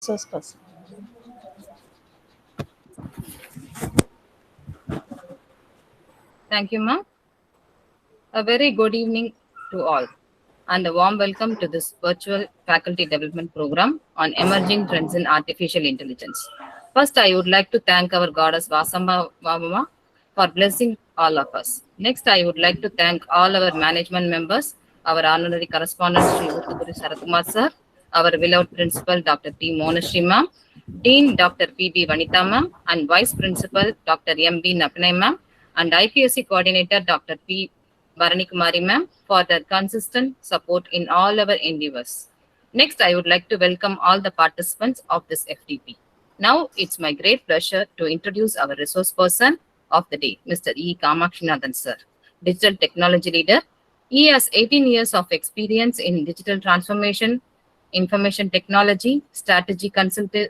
resource person. Thank you, ma'am. A very good evening to all, and a warm welcome to this virtual faculty development program on emerging trends in artificial intelligence. First, I would like to thank our goddess Vasamba Vamama for blessing all of us. Next, I would like to thank all our management members, our honorary correspondent Sri Uttuguri Sarathkumar sir, our beloved principal Dr. T. Monashri ma'am, Dean Dr. P.B. Vanitha ma'am, and Vice Principal Dr. M.B. Napnai ma'am, and IPSC Coordinator Dr. P. Bharani Kumari ma'am for their consistent support in all our endeavors. Next, I would like to welcome all the participants of this FDP. Now, it's my great pleasure to introduce our resource person of the day, Mr. E. Kamakshinathan sir, digital technology leader. He has 18 years of experience in digital transformation, information technology, strategy consulting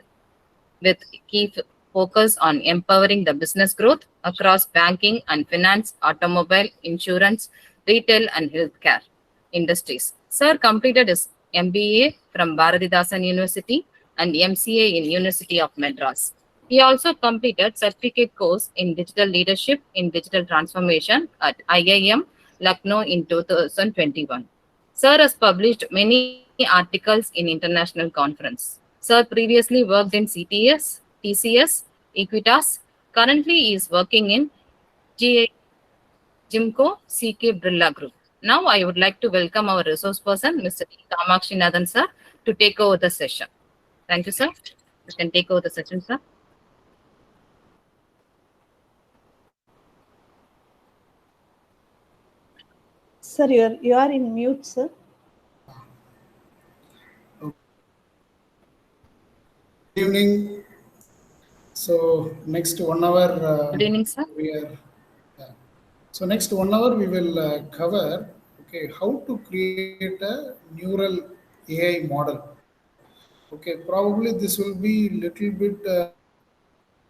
with key focus on empowering the business growth across banking and finance, automobile, insurance, retail, and healthcare industries. Sir completed his MBA from Bharatidasan University and MCA in University of Madras. He also completed certificate course in digital leadership in digital transformation at IIM Lucknow in 2021. Sir has published many articles in international conference. Sir previously worked in CTS, TCS, Equitas. Currently, he is working in GA, Jimco CK Brilla Group. Now, I would like to welcome our resource person, Mr. Kamakshinathan sir, to take over the session. Thank you, sir. You can take over the session, sir. Sir, you are in mute, sir. Good evening. So next 1 hour. Good evening, sir. So next 1 hour we will cover how to create a neural AI model. Probably this will be little bit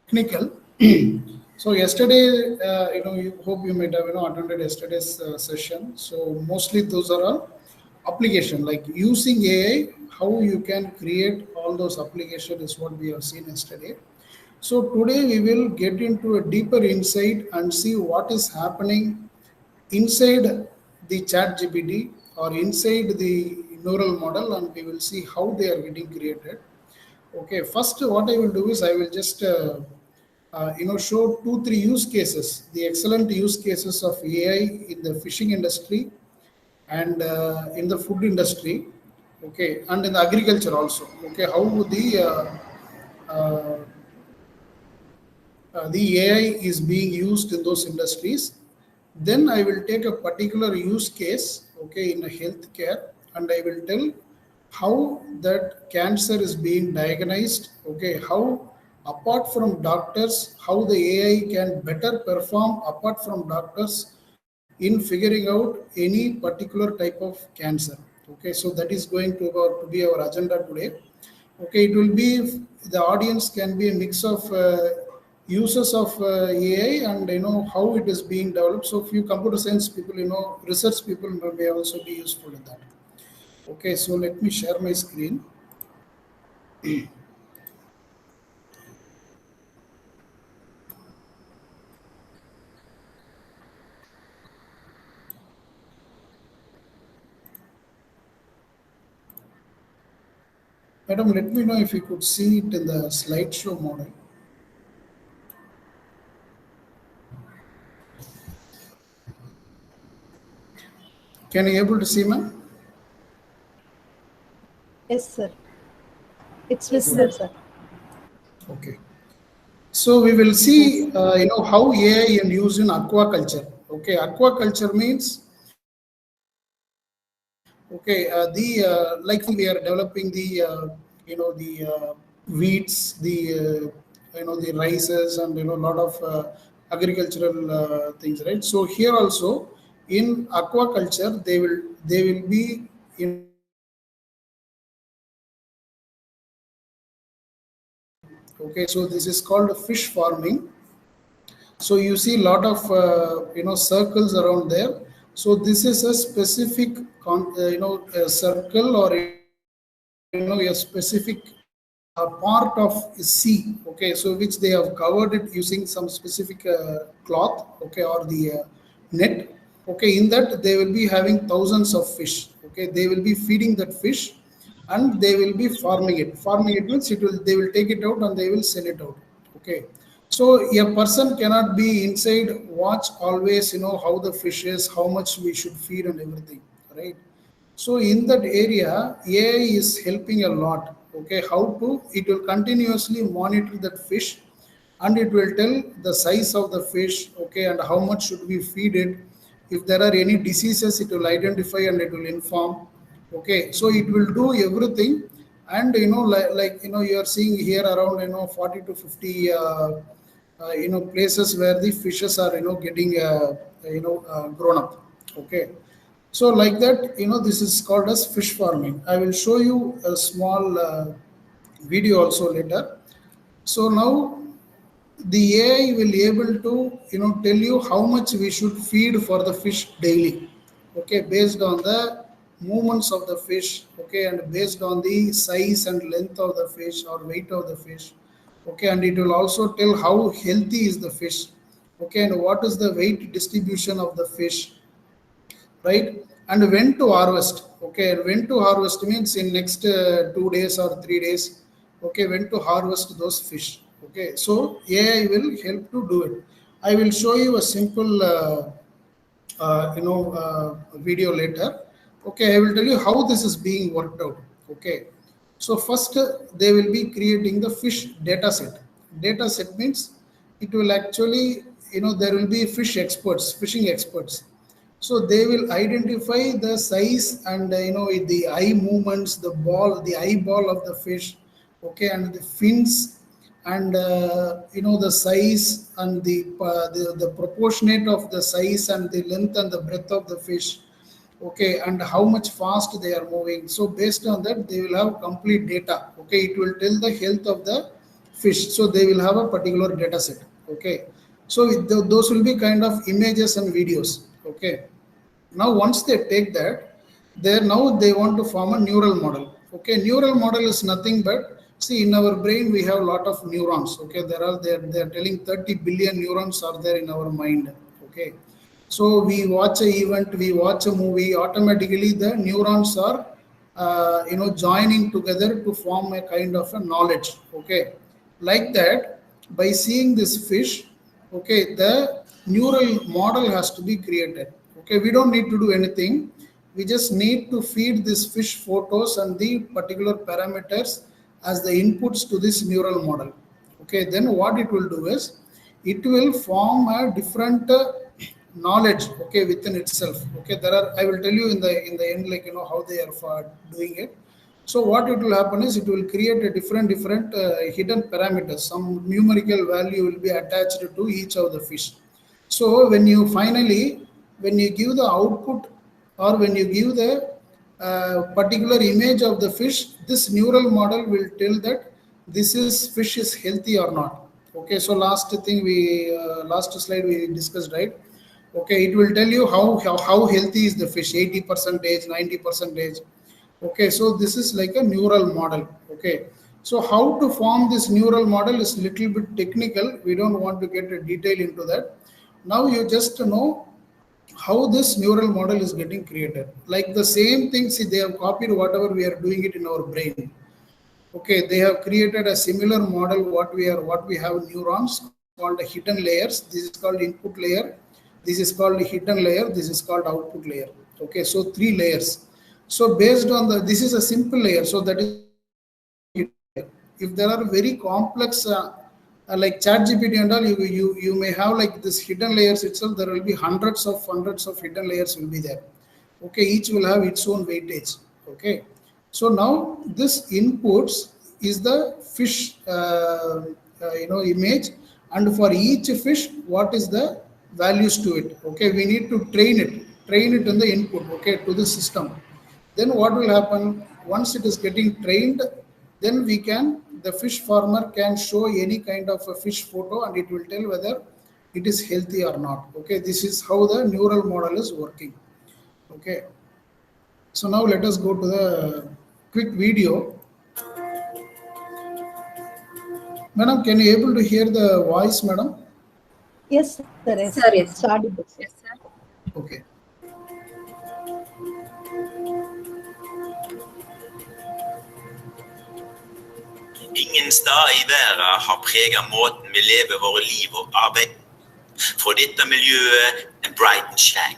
technical. So yesterday, you hope you might have attended yesterday's session. So mostly those are all application, like using AI, how you can create all those applications is what we have seen yesterday. So today we will get into a deeper insight and see what is happening inside the chat GPT or inside the neural model, and we will see how they are getting created. Okay, first what I will do is I will just show 2-3 use cases, the excellent use cases of AI in the fishing industry and in the food industry, and in the agriculture also. How the AI is being used in those industries. Then I will take a particular use case, in a healthcare, and I will tell how that cancer is being diagnosed, how apart from doctors, how the AI can better perform apart from doctors in figuring out any particular type of cancer. So that is going to be our agenda today. It will be, the audience can be a mix of users of AI and how it is being developed. So few computer science people, research people may also be useful in that. So let me share my screen. Madam, let me know if you could see it in the slideshow model. Can you able to see, ma'am? Yes, sir. It's visible, sir. Okay. So we will see, how AI and used in aquaculture. Aquaculture means, like we are developing the, the wheats, the, the rices, and a lot of agricultural things, right? So here also in aquaculture, they will be so this is called fish farming. So you see a lot of circles around there. So this is a specific a circle or a specific part of sea, okay, so which they have covered it using some specific cloth, okay, or the net, okay. In that they will be having thousands of fish, okay. They will be feeding that fish and they will be farming it. Farming it means they will take it out and they will sell it out, okay. So a person cannot be inside, watch always, how the fish is, how much we should feed and everything, right? So in that area, AI is helping a lot. Okay, how to, it will continuously monitor that fish and it will tell the size of the fish, okay, and how much should we feed it. If there are any diseases, it will identify and it will inform. Okay, so it will do everything. And you are seeing here around 40 to 50 places where the fishes are getting grown up. Okay, so like that, this is called as fish farming. I will show you a small video also later. So now the AI will able to tell you how much we should feed for the fish daily. Okay, based on the movements of the fish. Okay, and based on the size and length of the fish or weight of the fish. Okay, and it will also tell how healthy is the fish. Okay, and what is the weight distribution of the fish, right? And when to harvest. Okay, and when to harvest means in next 2 days or 3 days. Okay, when to harvest those fish. Okay, so AI will help to do it. I will show you a simple video later. Okay, I will tell you how this is being worked out. Okay, so first they will be creating the fish data set. Data set means it will actually, there will be fish experts, fishing experts. So they will identify the size and the eye movements, the eyeball of the fish, okay, and the fins, and the size and the proportionate of the size and the length and the breadth of the fish, okay, and how much fast they are moving. So based on that, they will have complete data. Okay, it will tell the health of the fish. So they will have a particular data set. Okay, so those will be kind of images and videos. Okay, now once they take that, now they want to form a neural model. Okay, neural model is nothing but, see, in our brain we have a lot of neurons. Okay, they're telling 30 billion neurons are there in our mind. Okay, so we watch a event, we watch a movie, automatically the neurons are joining together to form a kind of a knowledge. Okay, like that, by seeing this fish, okay, the neural model has to be created. Okay, we don't need to do anything. We just need to feed this fish photos and the particular parameters as the inputs to this neural model. Okay, then what it will do is it will form a different knowledge, okay, within itself. Okay, there are, I will tell you in the end, like how they are doing it. So what it will happen is it will create a different hidden parameters. Some numerical value will be attached to each of the fish. So when you give the output, or when you give the particular image of the fish, this neural model will tell that this is fish is healthy or not. Okay, so last slide we discussed, right? Okay, it will tell you how healthy is the fish, 80%, 90%. Okay, so this is like a neural model. Okay, so how to form this neural model is little bit technical. We don't want to get a detail into that. Now you just know how this neural model is getting created. Like the same thing, see, they have copied whatever we are doing it in our brain. Okay, they have created a similar model. What we have neurons called the hidden layers. This is called input layer. This is called the hidden layer. This is called output layer. Okay, so 3 layers. So based on this is a simple layer. So that is hidden layer. If there are very complex like ChatGPT and all, you may have like this hidden layers itself. There will be hundreds of hidden layers will be there. Okay, each will have its own weightage. Okay, so now this inputs is the fish image, and for each fish, what is the values to it. Okay, we need to train it in the input, okay, to the system. Then what will happen once it is getting trained, then the fish farmer can show any kind of a fish photo and it will tell whether it is healthy or not. Okay, this is how the neural model is working. Okay, so now let us go to the quick video. Madam, can you able to hear the voice, madam? Yes, sir. Yes, Sir, yes. it's audible, sir. Yes, sir. Okay. Ingen stad i verden har preget måten vi lever våre liv og arbeid. For dette miljøet er Brighton Chang.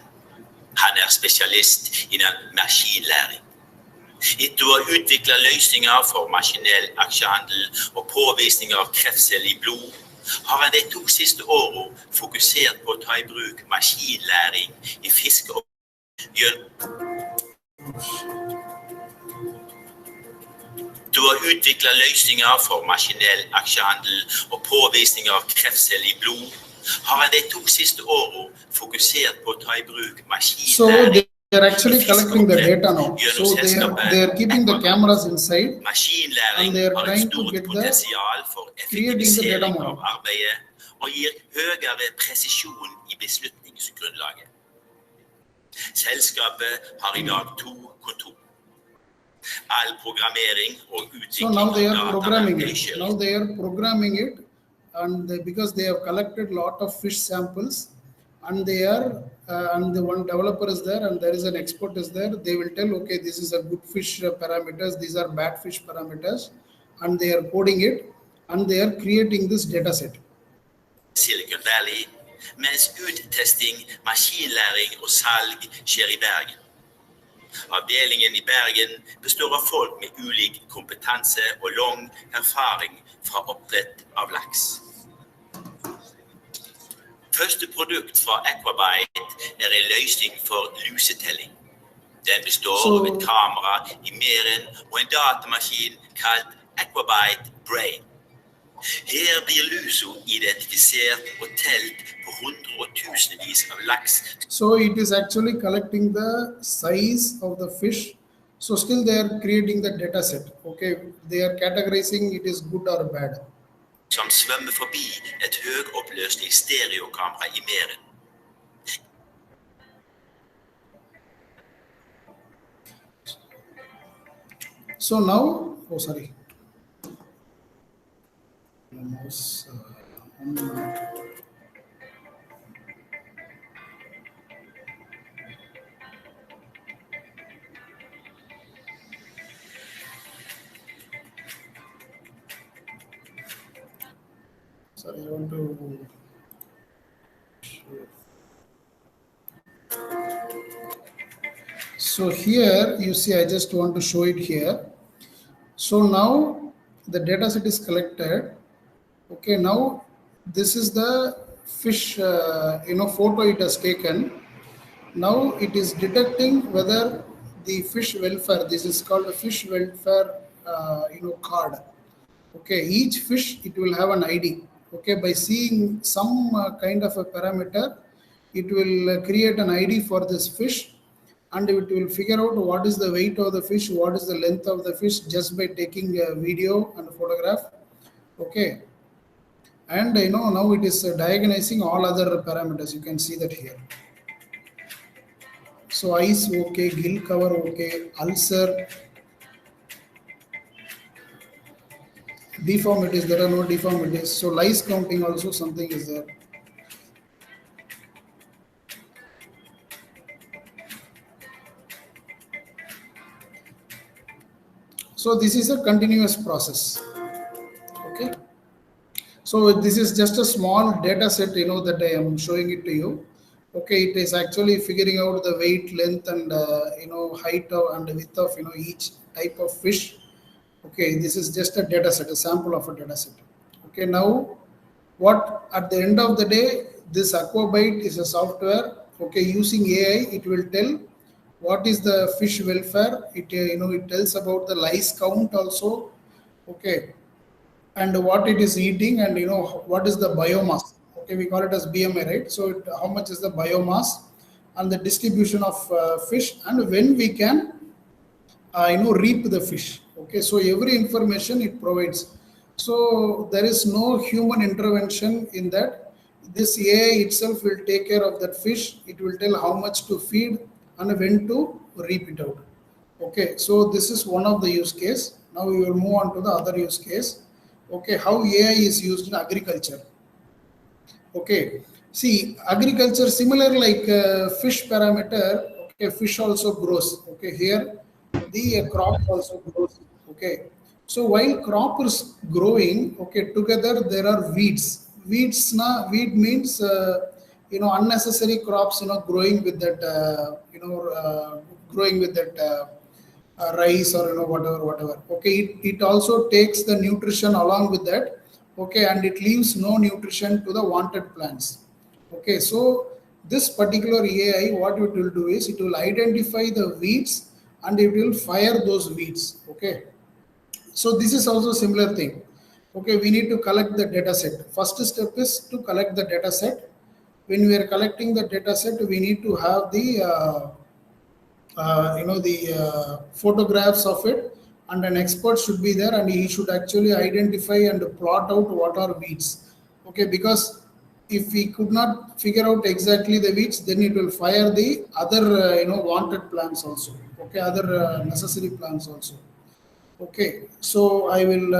Han er spesialist innen maskinlæring. Etter å ha utviklet løsninger for maskinell aksjehandel og påvisning av kreftceller i blod, har han de 2 siste årene fokusert på å ta i bruk maskinlæring i fiske og Du har utviklet løsninger for maskinell aksjehandel og påvisning av kreftceller i blod, har han de 2 siste årene fokusert på å ta i bruk So maskinlæring. they are actually collecting the data now. So they are keeping the cameras inside. Maskinlæring And they are har et trying to stort get the potensial for creating the data effektivisering model. av arbeidet og gir høyere presisjon i beslutningsgrunnlaget. Selskapet har i dag 2 kontor. All programmering og So utvikling now they av are programming it. dataverktøy Now they are programming it, and because they have collected lot of fish samples, and they are and the one developer is there, and there is an expert is there. They will tell, okay, this is a good fish parameters, these are bad fish parameters, and they are coding it, and they are creating this data set. Silicon Valley, mens uttesting, maskinlæring og salg skjer i Bergen. Avdelingen i Bergen består av folk med ulik kompetanse og lang erfaring fra oppdrett av laks. Første produkt fra Aquabyte er en løsning for lusetelling. Den består av et kamera i meren og en datamaskin kalt Aquabyte Brain. Her blir luso identifisert og telt på hundre og tusenvis av laks. So it is actually collecting the size of the fish. So still they are creating the data set. Okay, they are categorizing it is good or bad. Som svømmer forbi et høyoppløsning stereokamera i meren. So now, oh sorry. Mouse, 1 minute. Sorry, I want to. So here you see, I just want to show it here. So now the data set is collected. Okay, now this is the fish, photo it has taken. Now it is detecting whether the fish welfare. This is called a fish welfare, card. Okay, each fish it will have an ID. Okay, by seeing some kind of a parameter, it will create an ID for this fish, and it will figure out what is the weight of the fish, what is the length of the fish, just by taking a video and a photograph. Okay, and now it is diagnosing all other parameters. You can see that here. So eyes okay, gill cover okay, ulcer, deformities, there are no deformities. So lice counting also something is there. So this is a continuous process. Okay. So this is just a small data set, that I am showing it to you. Okay, it is actually figuring out the weight, length, and height of, and width of each type of fish. Okay, this is just a data set, a sample of a data set. Okay, now what at the end of the day, this Aquabyte is a software. Okay, using AI, it will tell what is the fish welfare. It it tells about the lice count also. Okay, and what it is eating, and what is the biomass. Okay, we call it as BMI, right? So how much is the biomass and the distribution of fish, and when we can reap the fish. Okay, so every information it provides. So there is no human intervention in that. This AI itself will take care of that fish. It will tell how much to feed and when to reap it out. Okay, so this is one of the use case. Now we will move on to the other use case. Okay, how AI is used in agriculture. Okay, see, agriculture similar like fish parameter. Okay, fish also grows. Okay, here the crop also grows. Okay, so while crop is growing, okay, together there are weeds. Weeds, na weed means unnecessary crops, growing with that growing with that rice or whatever. Okay, it also takes the nutrition along with that. Okay, and it leaves no nutrition to the wanted plants. Okay, so this particular AI, what it will do is it will identify the weeds and it will fire those weeds. Okay, so this is also similar thing. Okay, we need to collect the data set. First step is to collect the data set. When we are collecting the data set, we need to have the photographs of it, and an expert should be there, and he should actually identify and plot out what are weeds. Okay, because if we could not figure out exactly the weeds, then it will fire the other wanted plants also. Okay, other necessary plants also. Okay, so I will.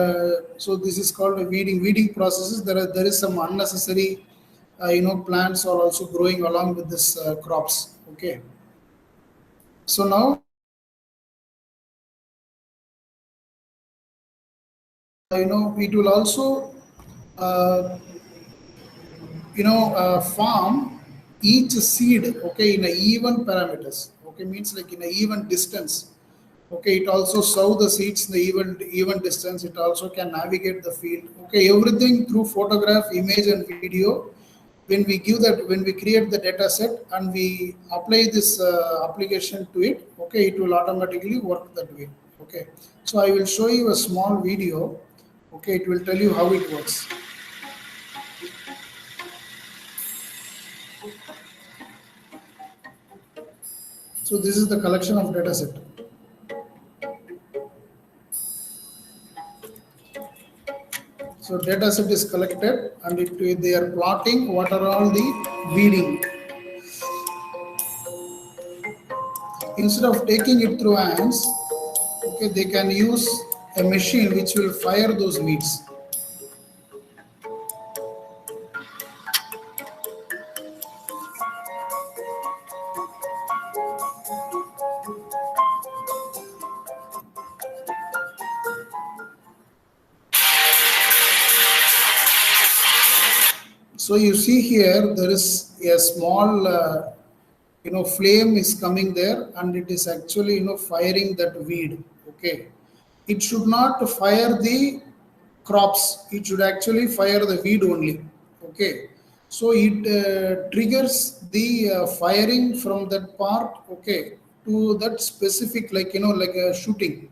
So this is called a weeding processes. There is some unnecessary, plants are also growing along with this crops. Okay, so now it will also farm each seed, okay, in a even parameters. Okay, means like in a even distance. Okay, it also sow the seeds in the even distance. It also can navigate the field. Okay, everything through photograph, image, and video. When we create the data set and we apply this application to it, okay, it will automatically work that way. Okay, so I will show you a small video. Okay, it will tell you how it works. So this is the collection of data set. So data set is collected and they are plotting what are all the weeding. Instead of taking it through hands, okay, they can use a machine which will fire those weeds. So you see here there is a small flame is coming there, and it is actually firing that weed. Okay, it should not fire the crops, it should actually fire the weed only. Okay, so it triggers the firing from that part, okay, to that specific, like like a shooting.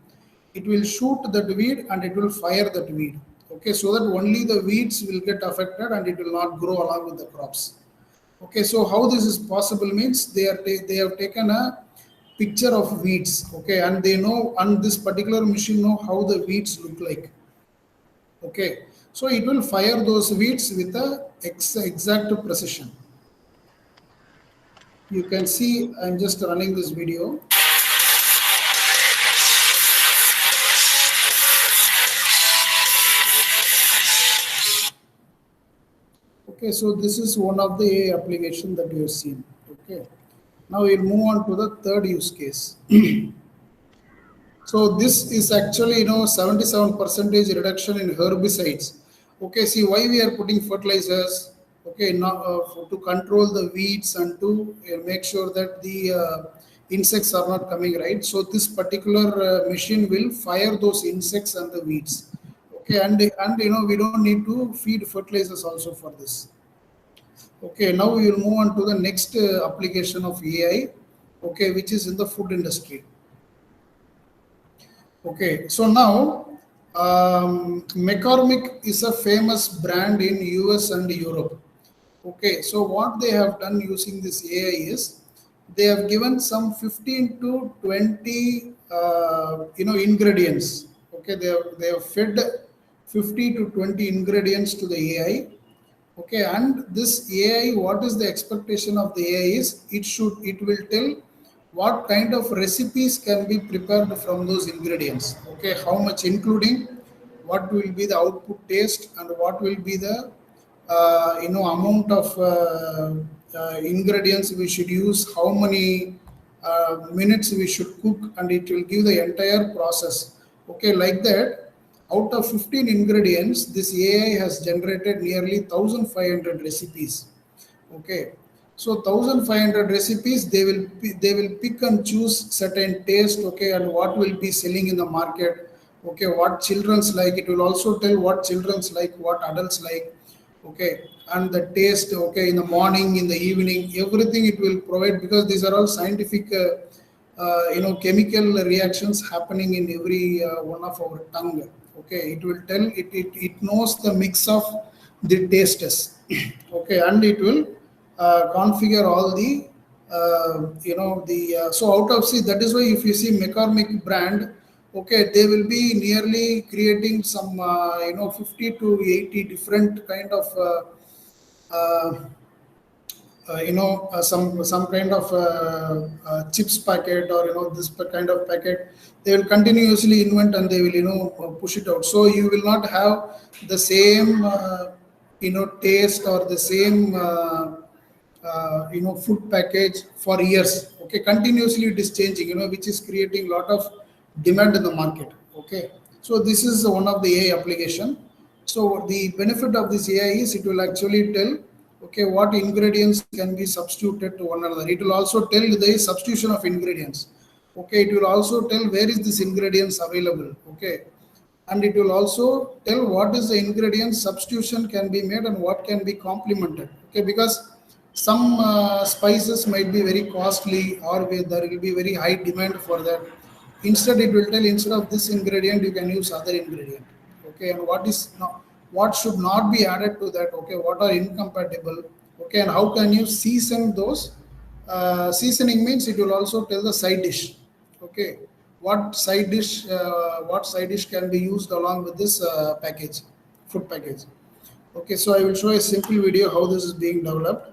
It will shoot that weed and it will fire that weed. Okay, so that only the weeds will get affected and it will not grow along with the crops. Okay, so how this is possible means they have taken a picture of weeds. Okay, and they know, and this particular machine know how the weeds look like. Okay, so it will fire those weeds with a exact precision. You can see I'm just running this video. Okay, so this is one of the application that you have seen. Okay, now we'll move on to the third use case. So this is actually 77% reduction in herbicides. Okay, see why we are putting fertilizers. Okay, now to control the weeds and to make sure that the insects are not coming, right. So this particular machine will fire those insects and the weeds. Okay, and we don't need to feed fertilizers also for this. Okay, now we will move on to the next application of AI. Okay, which is in the food industry. Okay, so now McCormik is a famous brand in US and Europe. Okay, so what they have done using this AI is they have given some 15 to 20 ingredients. Okay, they have fed 50 to 20 ingredients to the AI. Okay, and this AI, what is the expectation of the AI is it will tell what kind of recipes can be prepared from those ingredients. Okay, how much, including what will be the output taste, and what will be the amount of ingredients we should use, how many minutes we should cook, and it will give the entire process. Okay, like that, out of 15 ingredients, this AI has generated nearly 1500 recipes. Okay, so 1500 recipes, they will pick and choose certain taste. Okay, and what will be selling in the market. Okay, what children's like, it will also tell what children's like, what adults like. Okay, and the taste. Okay, in the morning, in the evening, everything it will provide, because these are all scientific chemical reactions happening in every one of our tongue. Okay, it will tell, it knows the mix of the tastes. Okay, and it will configure all the so out of, see, that is why if you see McCormik brand, okay, they will be nearly creating some 50 to 80 different kind of uh, some kind of chips packet, or this kind of packet. They will continuously invent, and they will push it out. So you will not have the same taste, or the same food package for years. Okay, continuously it is changing, which is creating a lot of demand in the market. Okay, so this is one of the AI application. So the benefit of this AI is, it will actually tell, okay, what ingredients can be substituted to one another. It will also tell the substitution of ingredients. Okay, it will also tell where is this ingredients available. Okay, and it will also tell what is the ingredient substitution can be made, and what can be complemented. Okay, because some spices might be very costly, or there will be very high demand for that. Instead, it will tell, instead of this ingredient, you can use other ingredient. Okay, and what should not be added to that. Okay, what are incompatible. Okay, and how can you season those. Seasoning means, it will also tell the side dish. Okay, what side dish can be used along with this food package. Okay, so I will show a simple video how this is being developed.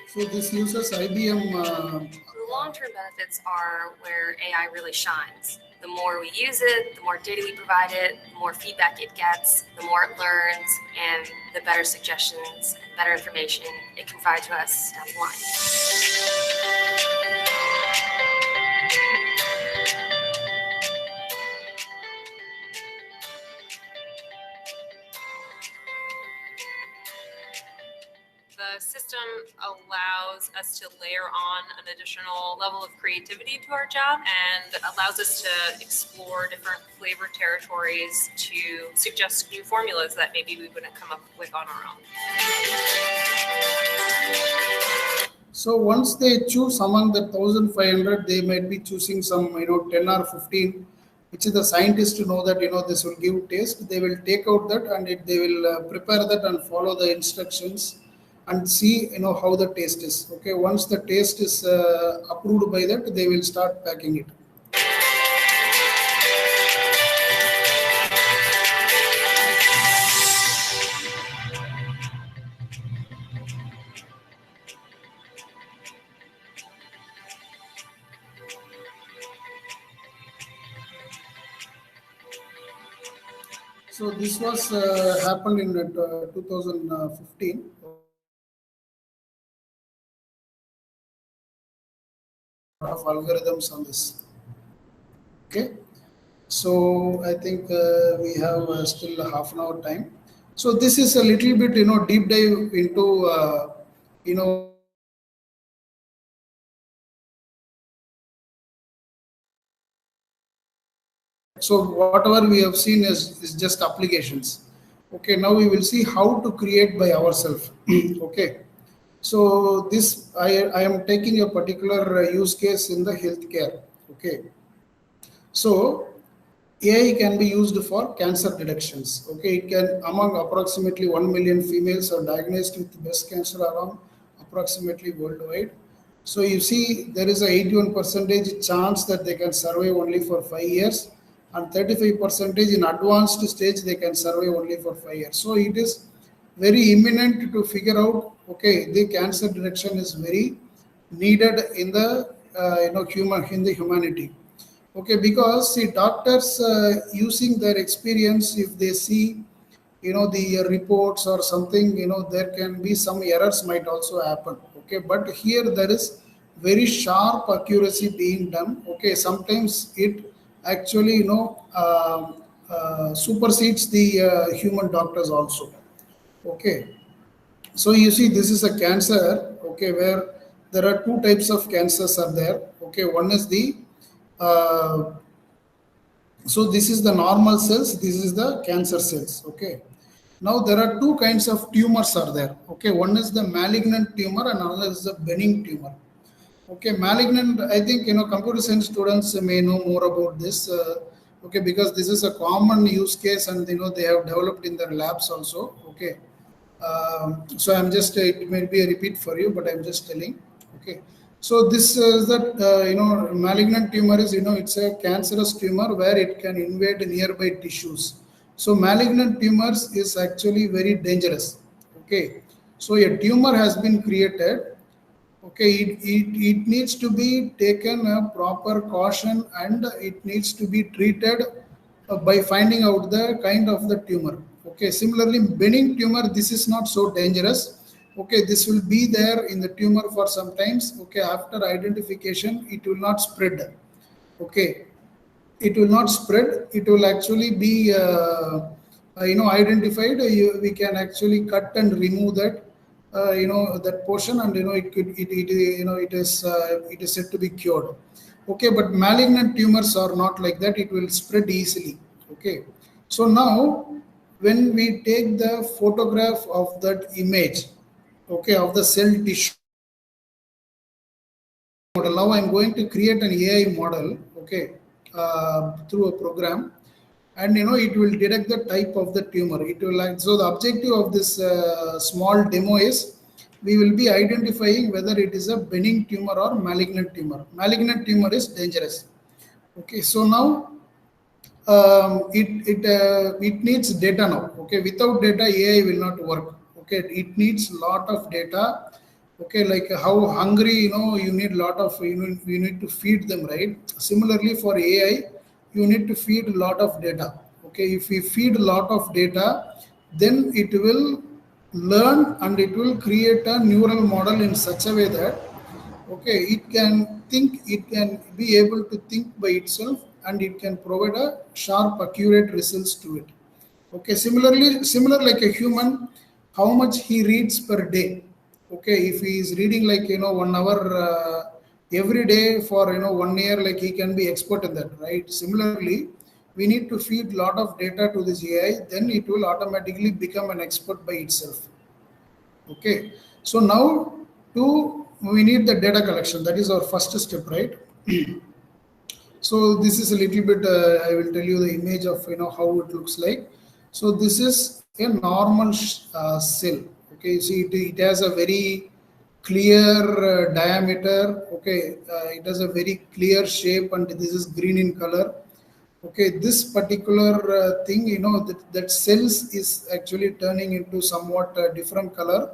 So this uses IBM. The long-term benefits are where AI really shines. The more we use it, the more data we provide it, the more feedback it gets, the more it learns, and the better suggestions, better information it can provide to us down the line. The system allows us to layer on an additional level of creativity to our job, and allows us to explore different flavor territories to suggest new formulas that maybe we wouldn't come up with on our own. So once they choose among the 1500, they might be choosing some 10 or 15, which is the scientist to know that this will give taste. They will take out that, and they will prepare that and follow the instructions, and see how the taste is. Okay, once the taste is approved by that, they will start packing it. So this was happened in 2015. Of algorithms on this. Okay, so I think we have still a half an hour time. So this is a little bit deep dive into so whatever we have seen is just applications. Okay, now we will see how to create by ourselves. Okay. So this, I am taking a particular use case in the healthcare. Okay, so AI can be used for cancer detections. Okay, it can, among approximately 1 million females are diagnosed with breast cancer around approximately worldwide. So you see, there is a 81% chance that they can survive only for 5 years, and 35% in advanced stage they can survive only for 5 years. So it is very imminent to figure out, okay, the cancer detection is very needed in the humanity. Okay, because see, doctors using their experience, if they see the reports or something, there can be some errors might also happen. Okay, but here there is very sharp accuracy being done. Okay, sometimes it actually supersedes the human doctors also. Okay, so you see, this is a cancer, okay, where there are two types of cancers are there. Okay, one is the so this is the normal cells, this is the cancer cells. Okay, now there are two kinds of tumors are there. Okay, one is the malignant tumor and another is the benign tumor. Okay, malignant, I think computer science students may know more about this. Okay, because this is a common use case and they have developed in their labs also. Okay, so I'm just it may be a repeat for you, but I'm just telling. Okay, so this is that malignant tumor is it's a cancerous tumor where it can invade nearby tissues. So malignant tumors is actually very dangerous. Okay, so a tumor has been created. Okay, it needs to be taken a proper caution and it needs to be treated by finding out the kind of the tumor. Okay, similarly, benign tumor, this is not so dangerous. Okay, this will be there in the tumor for some times. Okay, after identification, it will not spread. Okay, it will not spread. It will actually be identified. We can actually cut and remove that that portion, and it is said to be cured. Okay, but malignant tumors are not like that. It will spread easily. Okay, so now when we take the photograph of that image, okay, of the cell tissue model, now I'm going to create an AI model. Okay, through a program, and it will detect the type of the tumor. It will so the objective of this small demo is we will be identifying whether it is a benign tumor or malignant tumor. Malignant tumor is dangerous. Okay, so now it needs data now. Okay, without data AI will not work. Okay, it needs lot of data. Okay, like how hungry you need lot of you need to feed them, right? Similarly for AI, you need to feed a lot of data. Okay, if we feed a lot of data, then it will learn and it will create a neural model in such a way that okay, it can think, it can be able to think by itself, and it can provide a sharp, accurate results to it. Okay, similar like a human, how much he reads per day. Okay, if he is reading like 1 hour every day for 1 year, like he can be expert in that, right? Similarly, we need to feed lot of data to this AI, then it will automatically become an expert by itself. Okay, so now we need the data collection. That is our first step, right? So this is a little bit I will tell you the image of how it looks like. So this is a normal cell. Okay, you see it has a very clear diameter. Okay, it has a very clear shape, and this is green in color. Okay, this particular thing, that cells is actually turning into somewhat different color.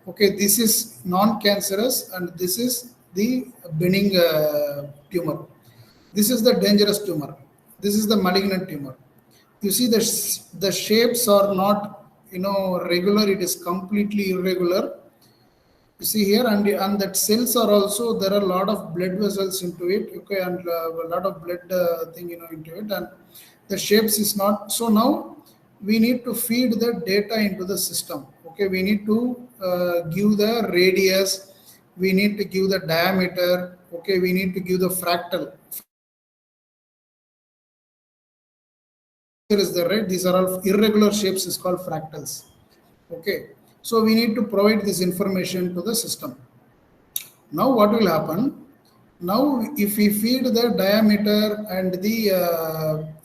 Okay, this is non-cancerous and this is the benign tumor. This is the dangerous tumor. This is the malignant tumor. You see the shapes are not regular. It is completely irregular. You see here, and that cells are also, there are a lot of blood vessels into it. Okay, and a lot of blood thing into it, and the shapes is not. So now we need to feed the data into the system. Okay, we need to give the radius, we need to give the diameter. Okay, we need to give the fractal. Here is the right. These are all irregular shapes. Is called fractals. Okay, so we need to provide this information to the system. Now what will happen? Now if we feed the diameter and the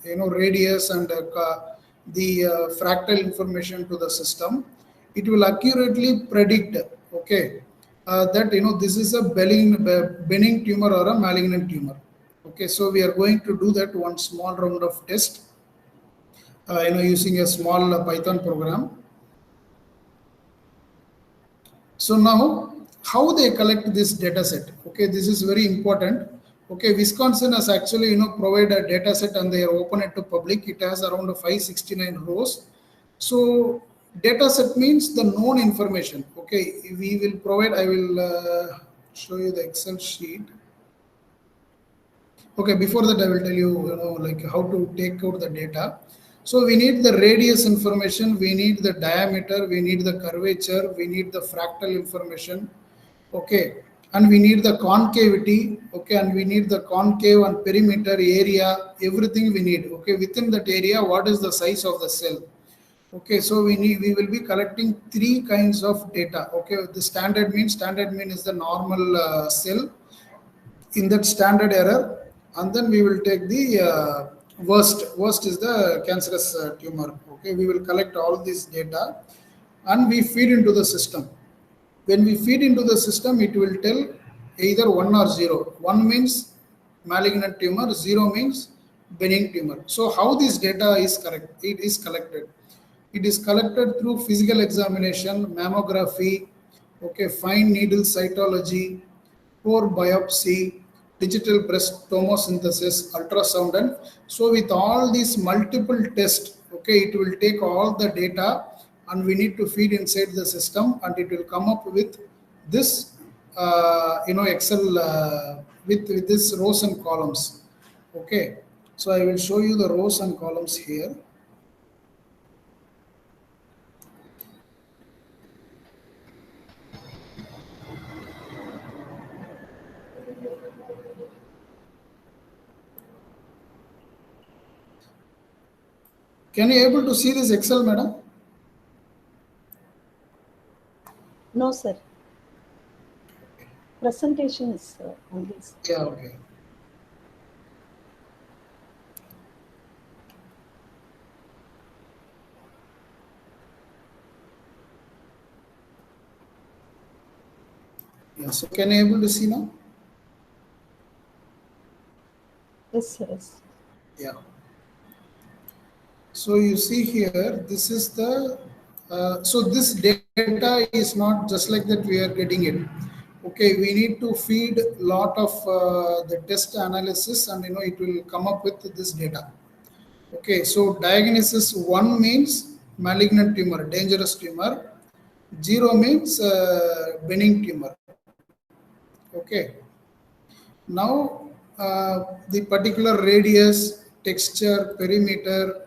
radius and the fractal information to the system, it will accurately predict, okay, that this is a benign tumor or a malignant tumor. Okay, so we are going to do that one small round of test, using a small Python program. So now, how they collect this data set? Okay, this is very important. Okay, Wisconsin has actually provided a data set and they are open it to public. It has around 569 rows. So data set means the known information. Okay, we will provide. I will show you the Excel sheet. Okay, before that I will tell you, like how to take out the data. So we need the radius information, we need the diameter, we need the curvature, we need the fractal information, okay, and we need the concavity, okay, and we need the concave and perimeter area, everything we need, okay, within that area, what is the size of the cell, okay. So we will be collecting three kinds of data, okay. The standard mean is the normal cell in that standard error, and then we will take the worst is the cancerous tumor, okay. We will collect all this data and we feed into the system. When we feed into the system, it will tell either 1 or 0. 1 means malignant tumor, 0 means benign tumor. So how this data is correct? It is collected. It is collected through physical examination, mammography, okay, fine needle cytology, core biopsy, digital breast tomosynthesis, ultrasound, and so with all these multiple tests, okay, it will take all the data and we need to feed inside the system and it will come up with this Excel with this rows and columns, okay. So I will show you the rows and columns here. Can you able to see this Excel, madam? No, sir. Presentation is on this. Yeah, okay. Yeah, so can you able to see now? Yes, sir. Yes. Yeah. So you see here, this is the, so this data is not just like that we are getting it. Okay, we need to feed a lot of the test analysis and it will come up with this data. Okay, so diagnosis 1 means malignant tumor, dangerous tumor. 0 means benign tumor. Okay. Now the particular radius, texture, perimeter,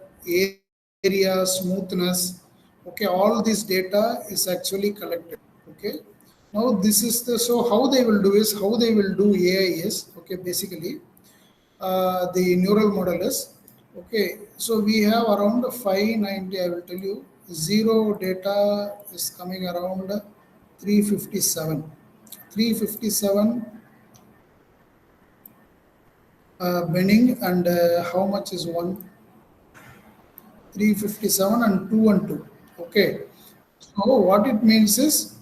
area, smoothness, okay, all this data is actually collected, okay. Now this is the, so how they will do AI is, okay, basically the neural model is, okay, so we have around 590, I will tell you, 0 data is coming around 357 benign, and how much is 1? 357 and 2 and 2. Okay. So what it means is,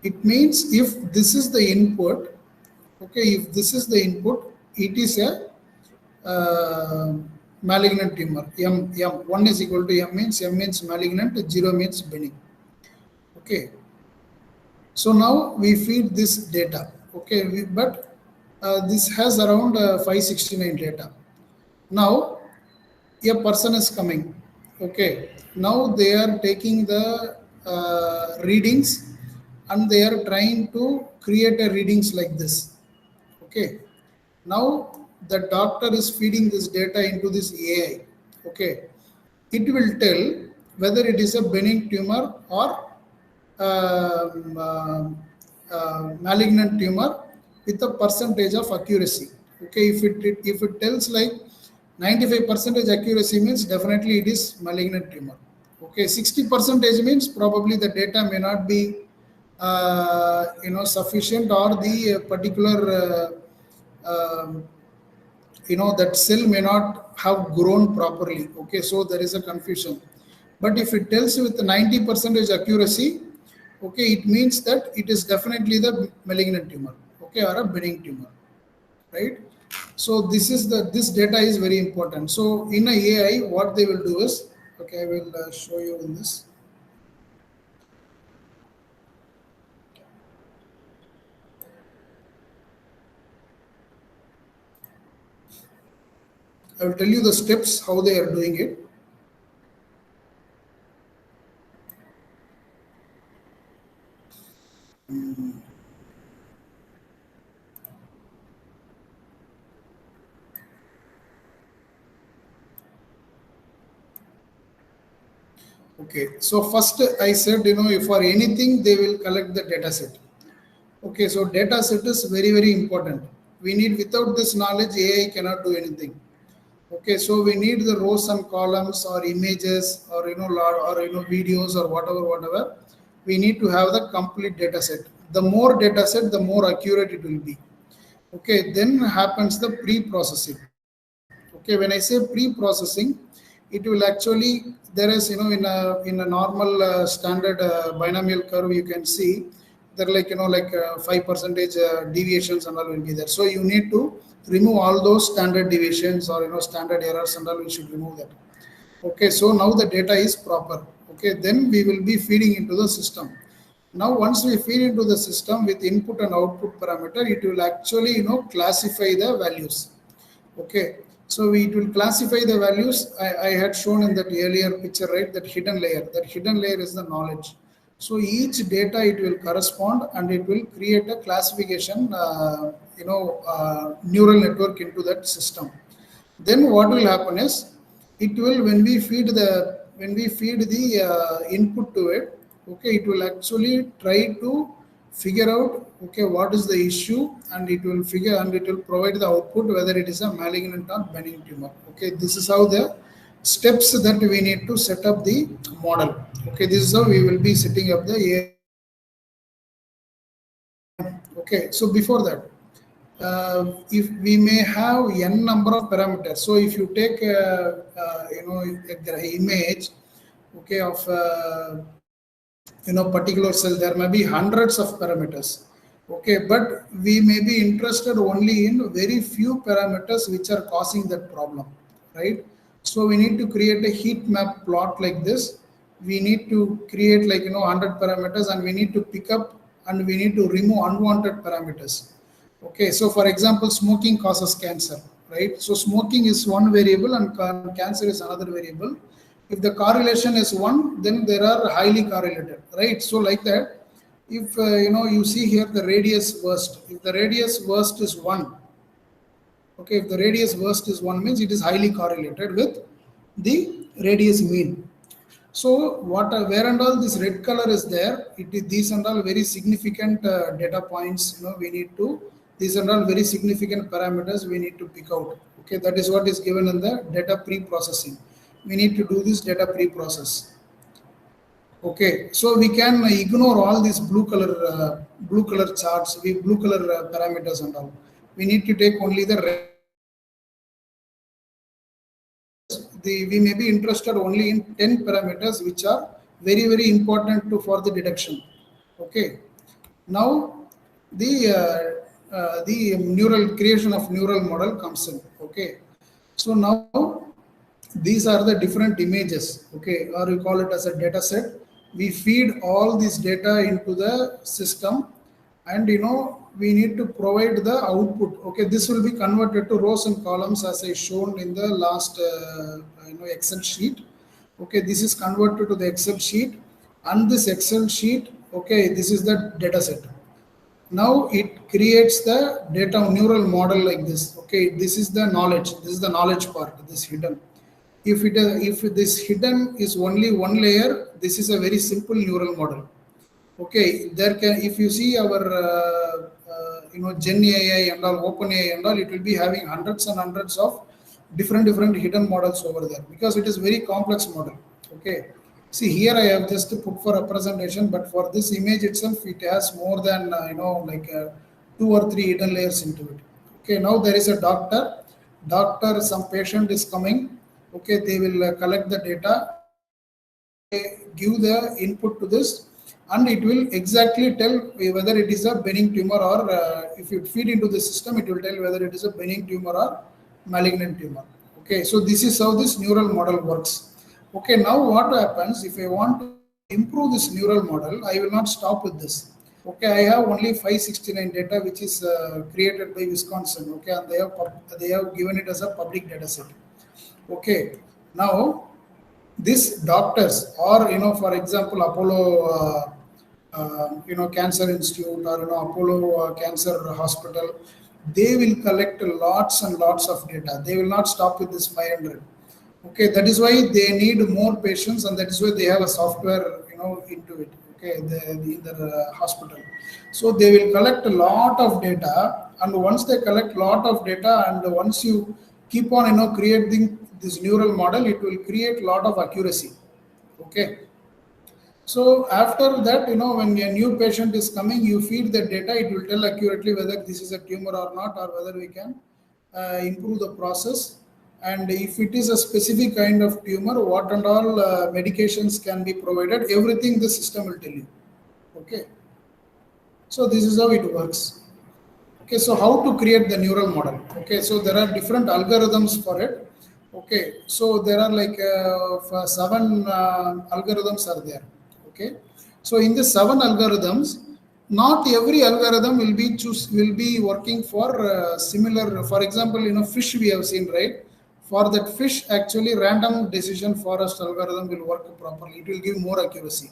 it means if this is the input, okay, if this is the input, it is a malignant tumor. M 1 is equal to M means malignant, 0 means benign. Okay. So now we feed this data. Okay, but this has around 569 data. Now a person is coming, okay, now they are taking the readings and they are trying to create a readings like this, okay. Now the doctor is feeding this data into this AI, okay. It will tell whether it is a benign tumor or malignant tumor with a percentage of accuracy, okay. If it tells like 95% accuracy means definitely it is malignant tumor. Okay, 60% means probably the data may not be sufficient, or the particular that cell may not have grown properly. Okay, so there is a confusion. But if it tells you with 90% accuracy, okay, it means that it is definitely the malignant tumor, okay, or a benign tumor, right? So this data is very important. So in a AI, what they will do is, okay, I will show you in this. I will tell you the steps how they are doing it. Okay, so first I said, if for anything they will collect the data set. Okay, so data set is very, very important. We need, without this knowledge, AI cannot do anything. Okay, so we need the rows and columns or images or videos or whatever. We need to have the complete data set. The more data set, the more accurate it will be. Okay, then happens the pre-processing. Okay, when I say pre-processing, it will actually, there is, in a normal standard binomial curve, you can see there are 5% deviations and all will be there. So you need to remove all those standard deviations or standard errors and all. We should remove that. Okay, so now the data is proper. Okay, then we will be feeding into the system. Now once we feed into the system with input and output parameter, it will actually classify the values. Okay, so it will classify the values. I had shown in that earlier picture, right, that hidden layer. That hidden layer is the knowledge. So each data it will correspond and it will create a classification, neural network into that system. Then what will happen is, it will, when we feed the input to it, okay, it will actually try to figure out, okay, what is the issue, and it will provide the output whether it is a malignant or benign tumor. Okay, this is how the steps that we need to set up the model. Okay, this is how we will be setting up the AI. Okay, so before that, if we may have n number of parameters. So if you take a image, okay, of particular cell, there may be hundreds of parameters. Okay, but we may be interested only in very few parameters which are causing that problem, right? So we need to create a heat map plot like this. We need to create 100 parameters, and we need to pick up and we need to remove unwanted parameters. Okay, so for example, smoking causes cancer, right? So smoking is one variable and cancer is another variable. If the correlation is 1, then they are highly correlated, right? So like that, if you see here the radius worst, if the radius worst is 1, okay, if the radius worst is 1 means it is highly correlated with the radius mean. So where and all this red color is there, these and all very significant data points, we need to, these and all very significant parameters we need to pick out. Okay, that is what is given in the data pre-processing. We need to do this data pre-process. Okay, so we can ignore all these blue color charts, blue color parameters and all. We need to take only the red. We may be interested only in 10 parameters which are very, very important for the detection. Okay, now the creation of neural model comes in. Okay, so now these are the different images, okay, or you call it as a data set. We feed all this data into the system, and we need to provide the output. Okay, this will be converted to rows and columns as I shown in the last Excel sheet. Okay, this is converted to the Excel sheet, and this Excel sheet, okay, this is the data set. Now it creates the data neural model like this. Okay, this is the knowledge. This is the knowledge part. This hidden. If this hidden is only one layer, this is a very simple neural model. Okay, if you see our Gen AI and all, Open AI and all, it will be having hundreds and hundreds of different hidden models over there, because it is very complex model. Okay, see here I have just put for representation, but for this image itself, it has more than 2 or 3 hidden layers into it. Okay, now there is a doctor, some patient is coming. Okay, they will collect the data, give the input to this, and it will exactly tell whether it is a benign tumor or if you feed into the system, it will tell whether it is a benign tumor or malignant tumor. Okay, so this is how this neural model works. Okay, now what happens if I want to improve this neural model? I will not stop with this. Okay, I have only 569 data which is created by Wisconsin. Okay, and they have given it as a public data set. Okay, now these doctors or for example Apollo cancer institute or Apollo cancer hospital, they will collect lots and lots of data. They will not stop with this 500. Okay, that is why they need more patients, and that is why they have a software into it. Okay, in their hospital. So they will collect a lot of data, and once they collect lot of data, and once you keep on creating this neural model, it will create lot of accuracy. Okay, so after that, when a new patient is coming, you feed the data, it will tell accurately whether this is a tumor or not, or whether we can improve the process. And if it is a specific kind of tumor, what and all medications can be provided, everything the system will tell you. Okay, so this is how it works. Okay, so how to create the neural model? Okay, so there are different algorithms for it. Okay, so there are like 7 algorithms are there. Okay, so in the 7 algorithms, not every algorithm will be working for similar. For example, fish we have seen, right? For that fish, actually random decision forest algorithm will work properly. It will give more accuracy.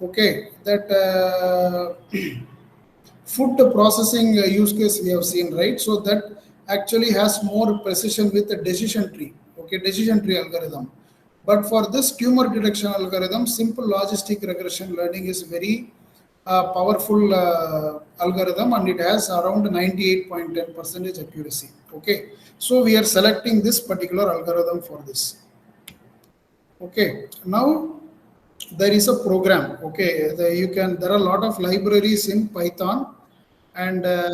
Okay, that food processing use case we have seen, right? So that actually has more precision with the decision tree. Okay, decision tree algorithm. But for this tumor detection algorithm, simple logistic regression learning is very powerful algorithm, and it has around 98.10% accuracy. Okay, so we are selecting this particular algorithm for this. Okay, now there is a program. Okay, there are a lot of libraries in Python, and there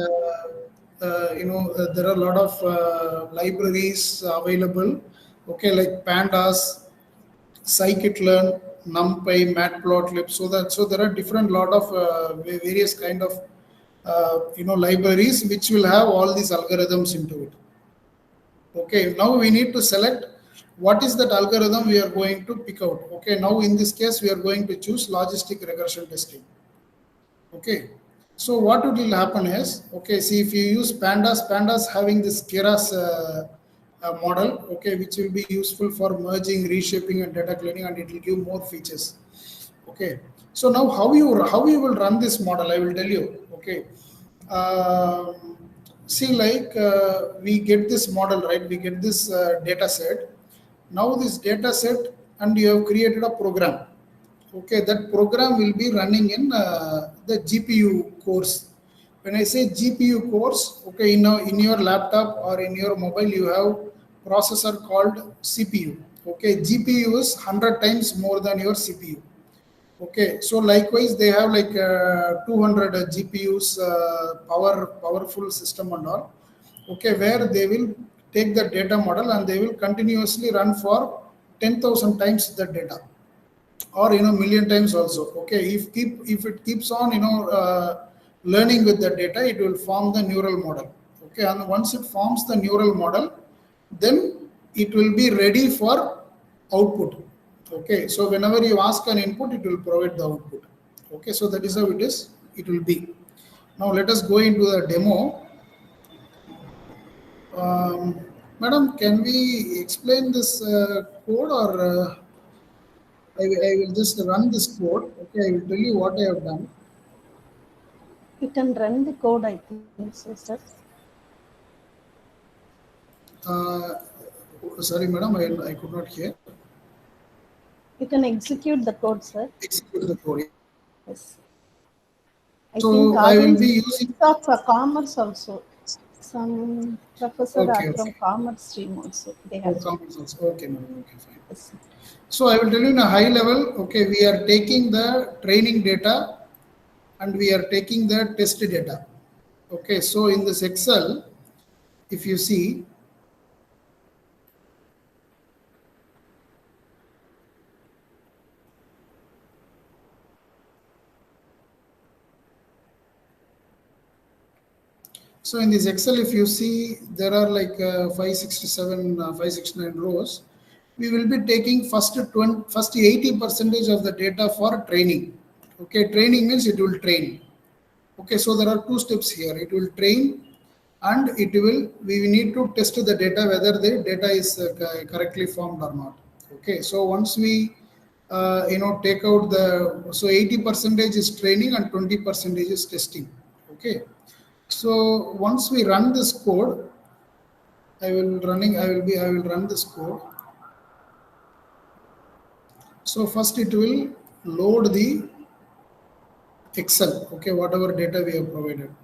are a lot of libraries available. Okay, like pandas, scikit-learn, numpy, matplotlib. So there are different lot of various kind of libraries which will have all these algorithms into it. Okay, now we need to select what is that algorithm we are going to pick out. Okay, now in this case we are going to choose logistic regression testing. Okay, so what will happen is, okay, see, if you use pandas having this keras model, okay, which will be useful for merging, reshaping, and data cleaning, and it will give more features. Okay, so now how you will run this model, I will tell you. Okay, see, like we get this model, right? We get this data set. Now this data set, and you have created a program. Okay, that program will be running in the GPU cores. When I say GPU cores, okay, in your laptop or in your mobile, you have processor called CPU. Okay, GPU is 100 times more than your CPU. Okay, so likewise, they have like 200 GPUs, powerful system and all. Okay, where they will take the data model and they will continuously run for 10,000 times the data, or million times also. Okay, if it keeps on learning with the data, it will form the neural model. Okay, and once it forms the neural model, then it will be ready for output. Okay, so whenever you ask an input, it will provide the output. Okay, so that is how it will be. Now let us go into the demo. Madam, can we explain this code, or I will just run this code. Okay, I will tell you what I have done. You can run the code, I think so, sir. Sorry, madam, I could not hear. You can execute the code, sir. Execute the code. Yes. So think I will be using of commerce also. Some professor Okay, are from okay. commerce stream also. They have. Comments also. Okay, madam. Okay, fine. Yes. So I will tell you in a high level. Okay, we are taking the training data and we are taking the test data. Okay, so in this Excel, if you see, So in this Excel, if you see, there are like 567, 569 rows. We will be taking first 80% of the data for training. Okay, training means it will train. Okay, so there are two steps here. It will train, and we need to test the data whether the data is correctly formed or not. Okay, so once we take out so 80% is training and 20% is testing. Okay, so once we run this code, I will run this code. So first it will load the Excel, okay, whatever data we have provided.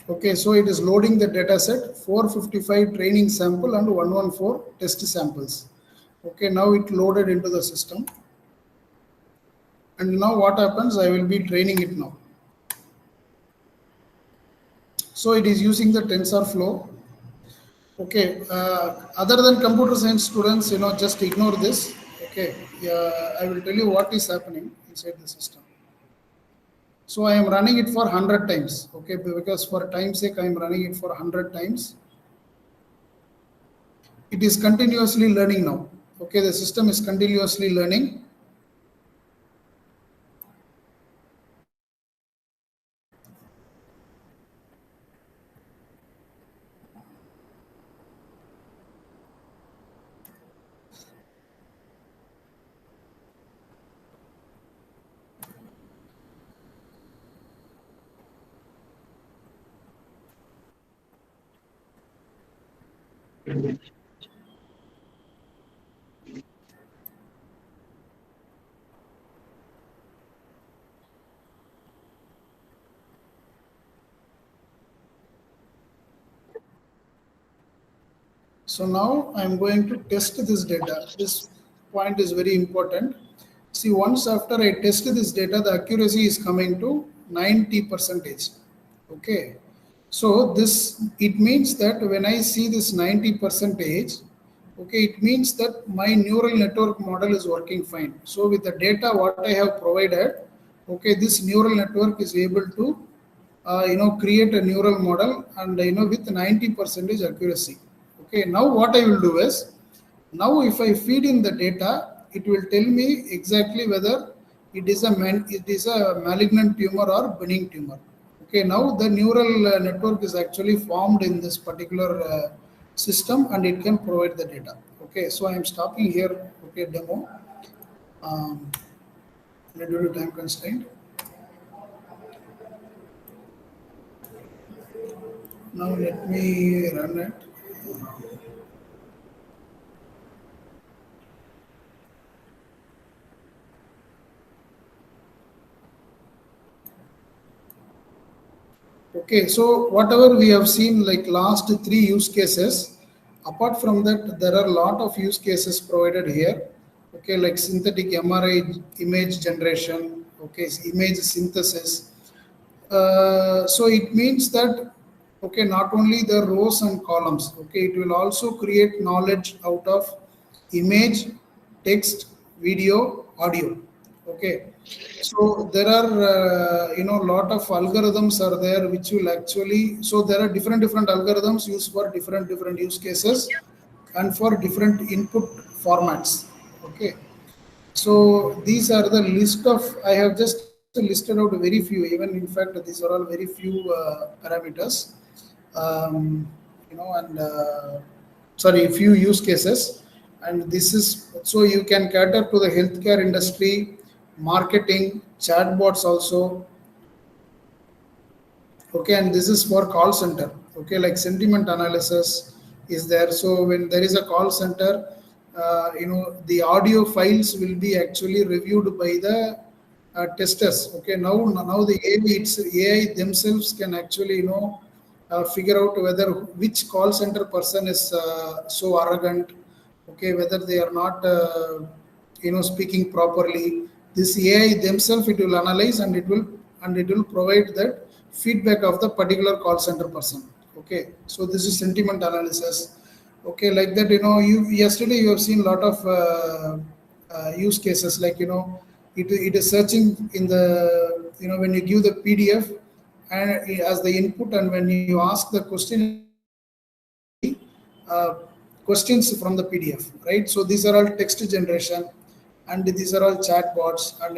Okay, so it is loading the data set, 455 training sample and 114 test samples. Okay, now it loaded into the system. And now what happens, I will be training it now. So it is using the TensorFlow. Okay, other than computer science students, just ignore this. Okay, I will tell you what is happening inside the system. So I am running it for 100 times. Okay, because for time's sake, I am running it for 100 times. It is continuously learning now. Okay, the system is continuously learning. So now I'm going to test this data. This point is very important. See, once after I test this data, the accuracy is coming to 90%. Okay. So it means that when I see this 90%, okay, it means that my neural network model is working fine. So with the data what I have provided, okay, this neural network is able to create a neural model and with 90% accuracy. Okay, now what I will do is, now if I feed in the data, it will tell me exactly whether it is a malignant tumor or benign tumor. Okay, now the neural network is actually formed in this particular system and it can provide the data. Okay, so I am stopping here. Okay, demo. Due to time constraint. Now let me run it. Okay, so whatever we have seen, like last 3 use cases, apart from that, there are a lot of use cases provided here. Okay, like synthetic MRI image generation, okay, image synthesis. So it means that, okay, not only the rows and columns, okay, it will also create knowledge out of image, text, video, audio. Okay, so there are lot of algorithms are there which will actually, so there are different algorithms used for different use cases and for different input formats. Okay, so these are the list of, I have just listed out very few. Even in fact, these are all very few parameters. Sorry, few use cases. And this is so you can cater to the healthcare industry, marketing, chatbots also. Okay, and this is for call center. Okay, like sentiment analysis is there. So when there is a call center, the audio files will be actually reviewed by the testers. Okay, now the AI themselves can actually figure out whether which call center person is so arrogant. Okay, whether they are not speaking properly. This AI themselves, it will analyze and it will provide that feedback of the particular call center person. Okay, so this is sentiment analysis. Okay, like that, yesterday you have seen a lot of use cases, like it is searching in the when you give the PDF and as the input, and when you ask the question, questions from the PDF, right? So these are all text generation, and these are all chatbots, and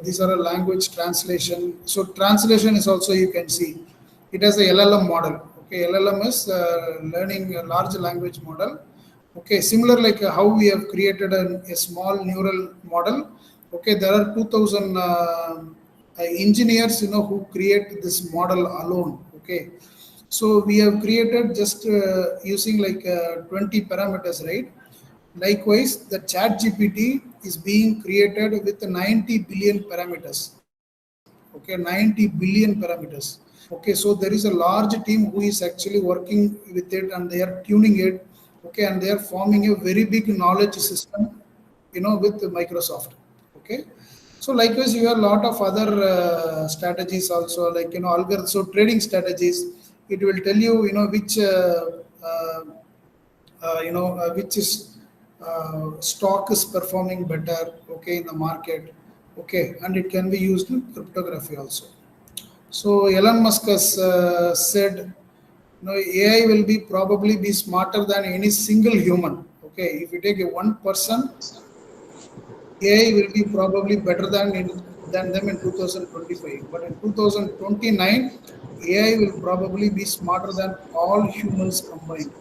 these are a language translation. So translation is also, you can see it has a LLM model. Okay, LLM is learning a large language model. Okay, similar like how we have created a small neural model. Okay, there are 2000 engineers who create this model alone. Okay, so we have created just using like 20 parameters, right? Likewise, the chat GPT is being created with 90 billion parameters. Okay, 90 billion parameters. Okay, so there is a large team who is actually working with it, and they are tuning it. Okay, and they are forming a very big knowledge system, with Microsoft. Okay, so likewise, you have a lot of other strategies also, like algorithm. So trading strategies, it will tell you, which which is stock is performing better, okay, in the market. Okay, and it can be used in cryptography also. So Elon Musk has said, AI will probably be smarter than any single human. Okay, if you take one person, AI will be probably better than them in 2025. But in 2029, AI will probably be smarter than all humans combined,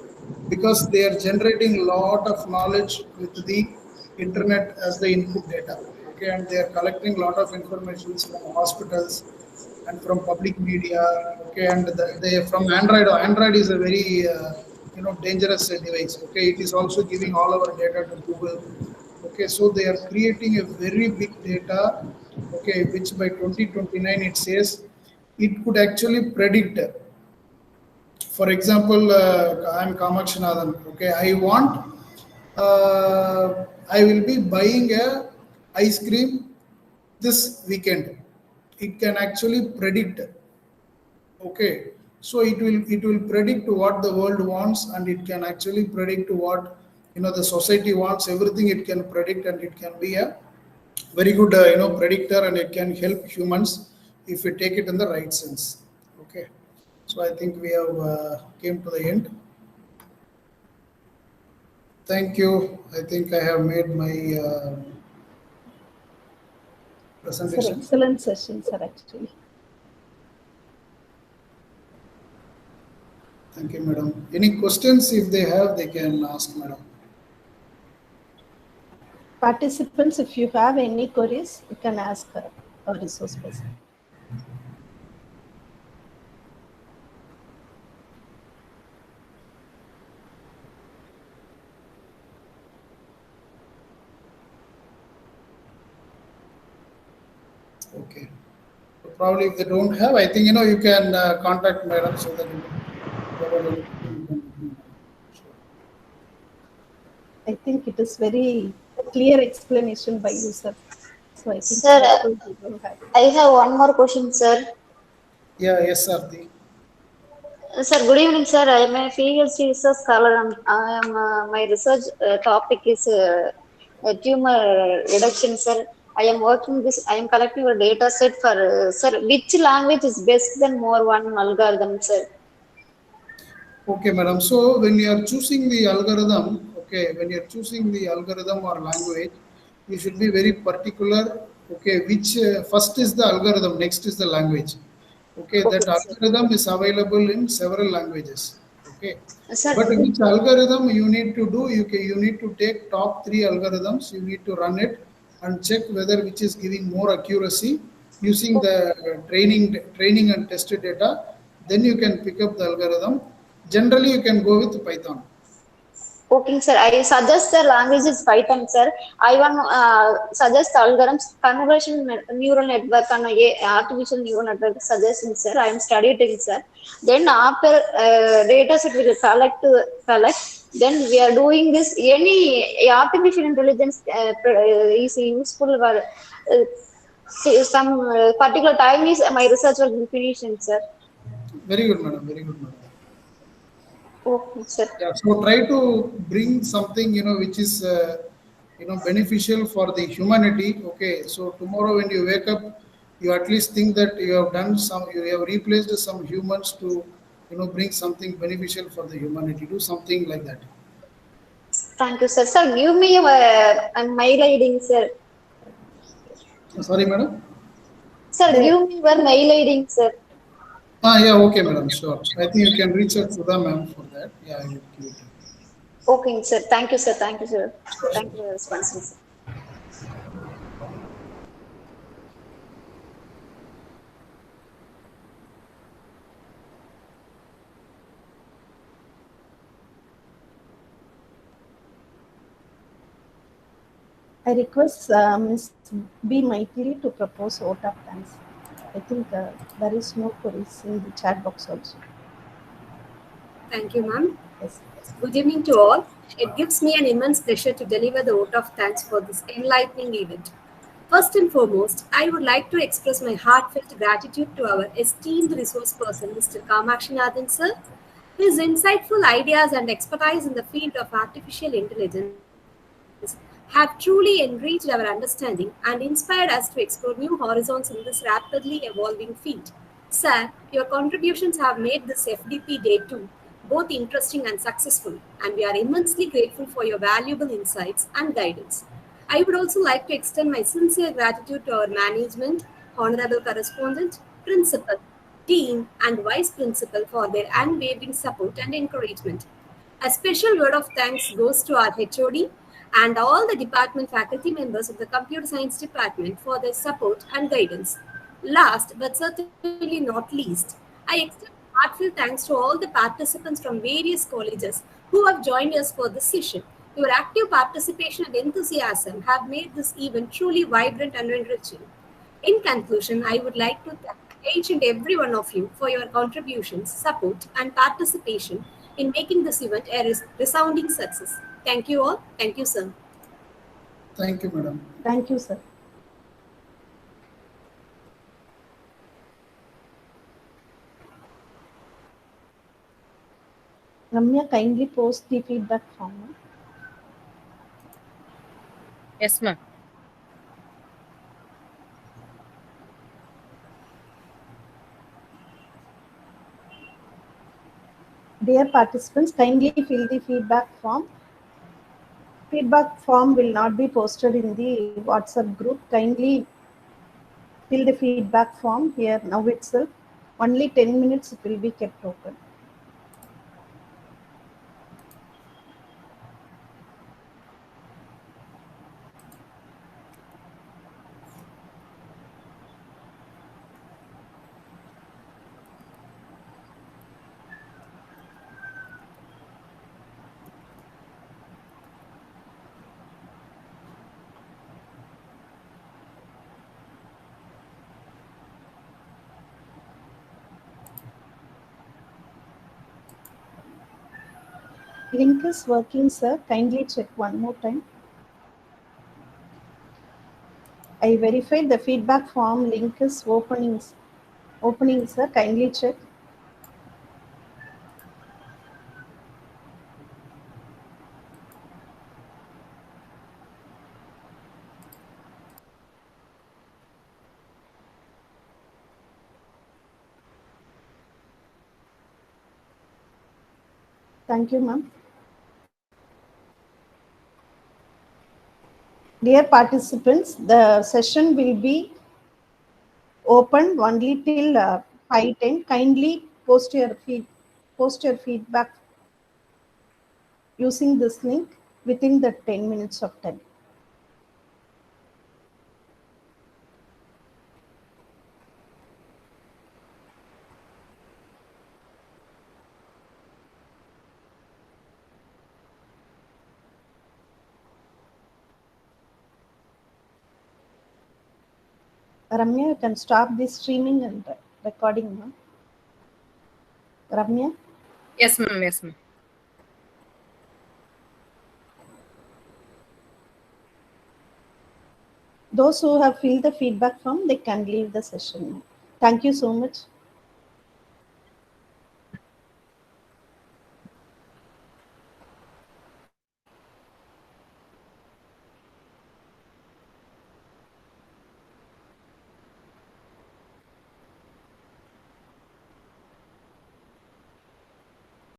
because they are generating a lot of knowledge with the internet as the input data. Okay, and they are collecting a lot of information from hospitals and from public media. Okay, and they from Android. Android is a very dangerous device. Okay, it is also giving all our data to Google. Okay, so they are creating a very big data. Okay, which by 2029 it says it could actually predict. For example, I'm Kamakshanathan. Okay, I will be buying a ice cream this weekend. It can actually predict. Okay, so it will predict what the world wants, and it can actually predict what the society wants. Everything it can predict, and it can be a very good predictor, and it can help humans if we take it in the right sense. Okay, so I think we have came to the end. Thank you. I think I have made my presentation. Sir, excellent session, sir, actually. Thank you, madam. Any questions? If they have, they can ask, madam. Participants, if you have any queries, you can ask our resource person. Okay. So probably if they don't have, I think you can contact madam so that I think it is very clear explanation by you, sir. So I think Sir, I have one more question, sir. Yeah, yes, Sarthi. Sir, good evening, sir. I am a PhD research scholar, and I am my research topic is tumor reduction, sir. I am working this. I am collecting a data set for sir. Which language is best than more one algorithm, sir? Okay, madam. So when you are choosing the algorithm, okay, when you are choosing the algorithm or language, you should be very particular okay, which first is the algorithm, next is the language. Okay, Okay, that sir. algorithm is available in several languages. Okay, Sir, but which algorithm you need to do? You need to take top 3 algorithms. You need to run it and check whether which is giving more accuracy using the training and tested data. Then you can pick up the algorithm. Generally, you can go with Python. okay, sir. I suggest the language is Python, sir. I want suggest algorithms, convolution neural network and artificial neural network suggestion, sir. I am studying, sir. Then after data set will collect. Then we are doing this. Any artificial intelligence is useful for some particular time is my research will be finished, sir. Very good, madam. Very good, madam. Okay, sir. Yeah, so try to bring something which is beneficial for the humanity. Okay, so tomorrow when you wake up, you at least think that you have replaced some humans to bring something beneficial for the humanity. Do something like that. Thank you, sir. Sir, give me a mail ID, sir. Sorry, madam. Sir, The, give me your mail ID, sir. Yeah, okay, madam. Sure. I think you can reach out to the ma'am for that. Yeah, I will give it to you. Okay, sir. Thank you, sir. Thank you, sir. Sure, Thank sure. you for your response, sir. I request Ms. B. Maitri to propose vote of thanks. I think there is no queries in the chat box also. Thank you, ma'am. Yes. Good evening to all. It gives me an immense pleasure to deliver the vote of thanks for this enlightening event. First and foremost, I would like to express my heartfelt gratitude to our esteemed resource person, Mr. Kamakshinathan sir. His insightful ideas and expertise in the field of artificial intelligence have truly enriched our understanding and inspired us to explore new horizons in this rapidly evolving field. Sir, your contributions have made this FDP Day 2 both interesting and successful, and we are immensely grateful for your valuable insights and guidance. I would also like to extend my sincere gratitude to our management, honorable correspondent, principal, dean, and vice principal for their unwavering support and encouragement. A special word of thanks goes to our HOD and all the department faculty members of the Computer Science Department for their support and guidance. Last but certainly not least, I extend heartfelt thanks to all the participants from various colleges who have joined us for this session. Your active participation and enthusiasm have made this event truly vibrant and enriching. In conclusion, I would like to thank each and every one of you for your contributions, support, and participation in making this event a resounding success. Thank you all. Thank you, sir. Thank you, madam. Thank you, sir. Ramya, kindly post the feedback form. Yes, ma'am. Dear participants, kindly fill the feedback form. Feedback form will not be posted in the WhatsApp group. Kindly fill the feedback form here now itself. Only 10 minutes it will be kept open. Link is working, sir. Kindly check one more time. I verified the feedback form link is opening, sir. Kindly check. Thank you, ma'am. Dear participants, the session will be open only till 5:10. Kindly post your feedback using this link within the 10 minutes of time. Ramya, you can stop this streaming and recording now. Ramya? Yes, ma'am. Yes, ma'am. Those who have filled the feedback form, they can leave the session now. Thank you so much.